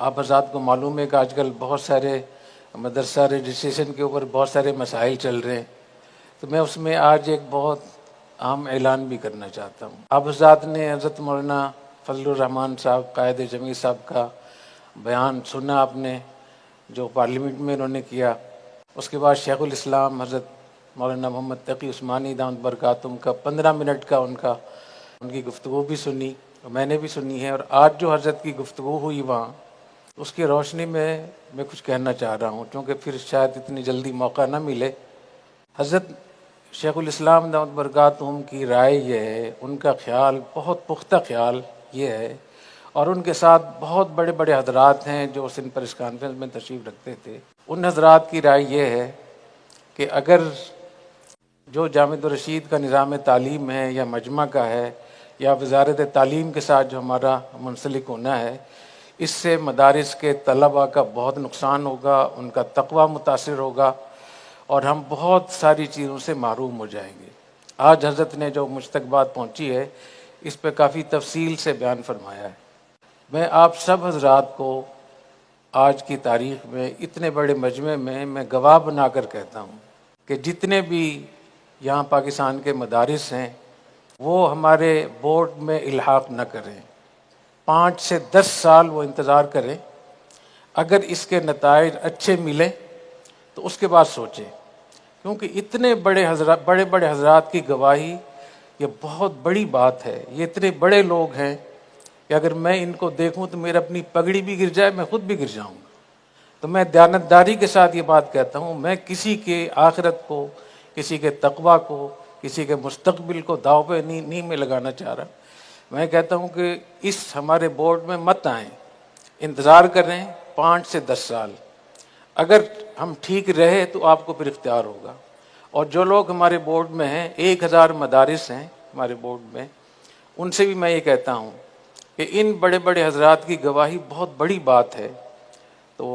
آپ حضرات کو معلوم ہے کہ آج کل بہت سارے مدرسہ رجسٹریشن کے اوپر بہت سارے مسائل چل رہے ہیں، تو میں اس میں آج ایک بہت اہم اعلان بھی کرنا چاہتا ہوں۔ آپ حضرات نے حضرت مولانا فضل الرحمان صاحب قائد جمعیت صاحب کا بیان سنا، آپ نے جو پارلیمنٹ میں انہوں نے کیا۔ اس کے بعد شیخ الاسلام حضرت مولانا محمد تقی عثمانی دامت برکاتہم کا 15 منٹ کا ان کی گفتگو بھی سنی، میں نے بھی سنی ہے۔ اور آج جو حضرت کی گفتگو ہوئی وہاں، اس کی روشنی میں کچھ کہنا چاہ رہا ہوں، کیونکہ پھر شاید اتنی جلدی موقع نہ ملے۔ حضرت شیخ الاسلام دامت برکاتہم کی رائے یہ ہے، ان کا خیال بہت پختہ خیال یہ ہے، اور ان کے ساتھ بہت بڑے بڑے حضرات ہیں جو سندھ پریس کانفرنس میں تشریف رکھتے تھے۔ ان حضرات کی رائے یہ ہے کہ اگر جو جامع الرشید کا نظام تعلیم ہے یا مجمع کا ہے یا وزارت تعلیم کے ساتھ جو ہمارا منسلک ہونا ہے، اس سے مدارس کے طلباء کا بہت نقصان ہوگا، ان کا تقویٰ متاثر ہوگا، اور ہم بہت ساری چیزوں سے محروم ہو جائیں گے۔ آج حضرت نے جو مجھ تک بات پہنچی ہے، اس پہ کافی تفصیل سے بیان فرمایا ہے۔ میں آپ سب حضرات کو آج کی تاریخ میں اتنے بڑے مجمع میں گواہ بنا کر کہتا ہوں کہ جتنے بھی یہاں پاکستان کے مدارس ہیں، وہ ہمارے بورڈ میں الحاق نہ کریں، 5 سے 10 سال وہ انتظار کریں۔ اگر اس کے نتائج اچھے ملیں تو اس کے بعد سوچیں، کیونکہ اتنے بڑے حضرات کی گواہی یہ بہت بڑی بات ہے۔ یہ اتنے بڑے لوگ ہیں کہ اگر میں ان کو دیکھوں تو میرا اپنی پگڑی بھی گر جائے، میں خود بھی گر جاؤں گا۔ تو میں دیانتداری کے ساتھ یہ بات کہتا ہوں، میں کسی کے آخرت کو، کسی کے تقویٰ کو، کسی کے مستقبل کو داؤ پہ نہیں میں لگانا چاہ رہا۔ میں کہتا ہوں کہ اس ہمارے بورڈ میں مت آئیں، انتظار کریں 5 سے 10 سال۔ اگر ہم ٹھیک رہے تو آپ کو پھر اختیار ہوگا۔ اور جو لوگ ہمارے بورڈ میں ہیں، 1000 مدارس ہیں ہمارے بورڈ میں، ان سے بھی میں یہ کہتا ہوں کہ ان بڑے بڑے حضرات کی گواہی بہت بڑی بات ہے۔ تو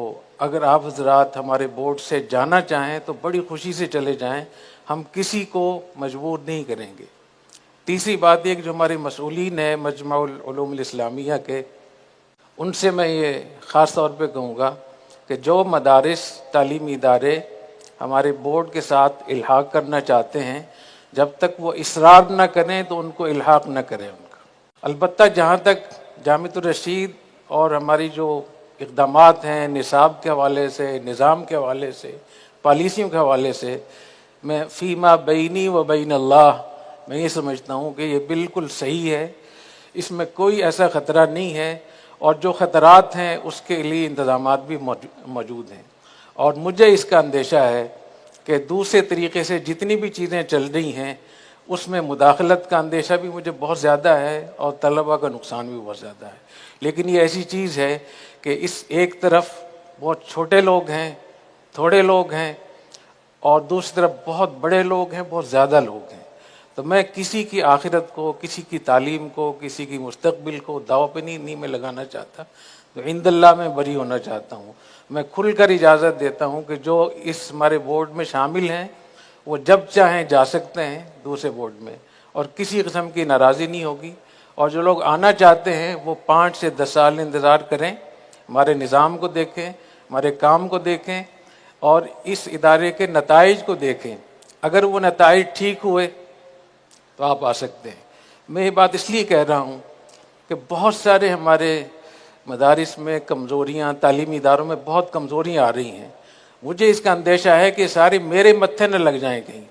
اگر آپ حضرات ہمارے بورڈ سے جانا چاہیں تو بڑی خوشی سے چلے جائیں، ہم کسی کو مجبور نہیں کریں گے۔ تیسری بات یہ کہ جو ہمارے مسئولین ہیں مجمع العلوم الاسلامیہ کے، ان سے میں یہ خاص طور پہ کہوں گا کہ جو مدارس تعلیمی ادارے ہمارے بورڈ کے ساتھ الحاق کرنا چاہتے ہیں، جب تک وہ اصرار نہ کریں تو ان کو الحاق نہ کریں ان کا۔ البتہ جہاں تک جامع الرشید اور ہماری جو اقدامات ہیں نصاب کے حوالے سے، نظام کے حوالے سے، پالیسیوں کے حوالے سے، میں فیما بینی و بین اللہ، میں یہ سمجھتا ہوں کہ یہ بالکل صحیح ہے، اس میں کوئی ایسا خطرہ نہیں ہے، اور جو خطرات ہیں اس کے لیے انتظامات بھی موجود ہیں۔ اور مجھے اس کا اندیشہ ہے کہ دوسرے طریقے سے جتنی بھی چیزیں چل رہی ہیں، اس میں مداخلت کا اندیشہ بھی مجھے بہت زیادہ ہے، اور طلباء کا نقصان بھی بہت زیادہ ہے۔ لیکن یہ ایسی چیز ہے کہ اس ایک طرف بہت چھوٹے لوگ ہیں، تھوڑے لوگ ہیں، اور دوسری طرف بہت بڑے لوگ ہیں، بہت زیادہ لوگ ہیں۔ تو میں کسی کی آخرت کو، کسی کی تعلیم کو، کسی کی مستقبل کو داؤ پہ نہیں میں لگانا چاہتا، تو عند اللہ میں بری ہونا چاہتا ہوں۔ میں کھل کر اجازت دیتا ہوں کہ جو اس ہمارے بورڈ میں شامل ہیں وہ جب چاہیں جا سکتے ہیں دوسرے بورڈ میں، اور کسی قسم کی ناراضی نہیں ہوگی۔ اور جو لوگ آنا چاہتے ہیں وہ 5 سے 10 سال انتظار کریں، ہمارے نظام کو دیکھیں، ہمارے کام کو دیکھیں، اور اس ادارے کے نتائج کو دیکھیں۔ اگر وہ نتائج ٹھیک ہوئے تو آپ آ سکتے ہیں۔ میں یہ بات اس لیے کہہ رہا ہوں کہ بہت سارے ہمارے مدارس میں کمزوریاں، تعلیمی اداروں میں بہت کمزوریاں آ رہی ہیں۔ مجھے اس کا اندیشہ ہے کہ سارے میرے متھے نہ لگ جائیں کہیں۔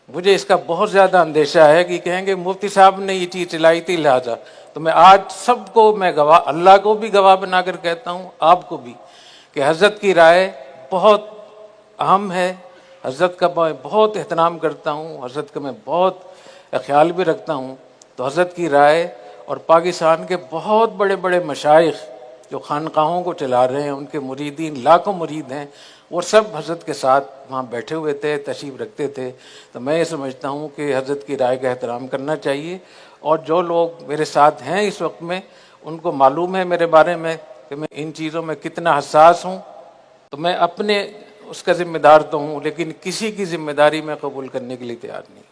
مجھے اس کا بہت زیادہ اندیشہ ہے کہ کہیں گے مفتی صاحب نے یہ چیز چلائی تھی لہٰذا۔ تو میں آج سب کو میں گواہ، اللہ کو بھی گواہ بنا کر کہتا ہوں، آپ کو بھی، کہ حضرت کی رائے بہت اہم ہے۔ حضرت کا میں بہت احترام کرتا ہوں، حضرت کا میں بہت خیال بھی رکھتا ہوں۔ تو حضرت کی رائے، اور پاکستان کے بہت بڑے بڑے مشائخ جو خانقاہوں کو چلا رہے ہیں، ان کے مریدین لاکھوں مرید ہیں، وہ سب حضرت کے ساتھ وہاں بیٹھے ہوئے تھے، تشریف رکھتے تھے۔ تو میں یہ سمجھتا ہوں کہ حضرت کی رائے کا احترام کرنا چاہیے۔ اور جو لوگ میرے ساتھ ہیں اس وقت میں، ان کو معلوم ہے میرے بارے میں کہ میں ان چیزوں میں کتنا حساس ہوں۔ تو میں اپنے اس کا ذمہ دار تو ہوں، لیکن کسی کی ذمہ داری میں قبول کرنے کے لیے تیار نہیں۔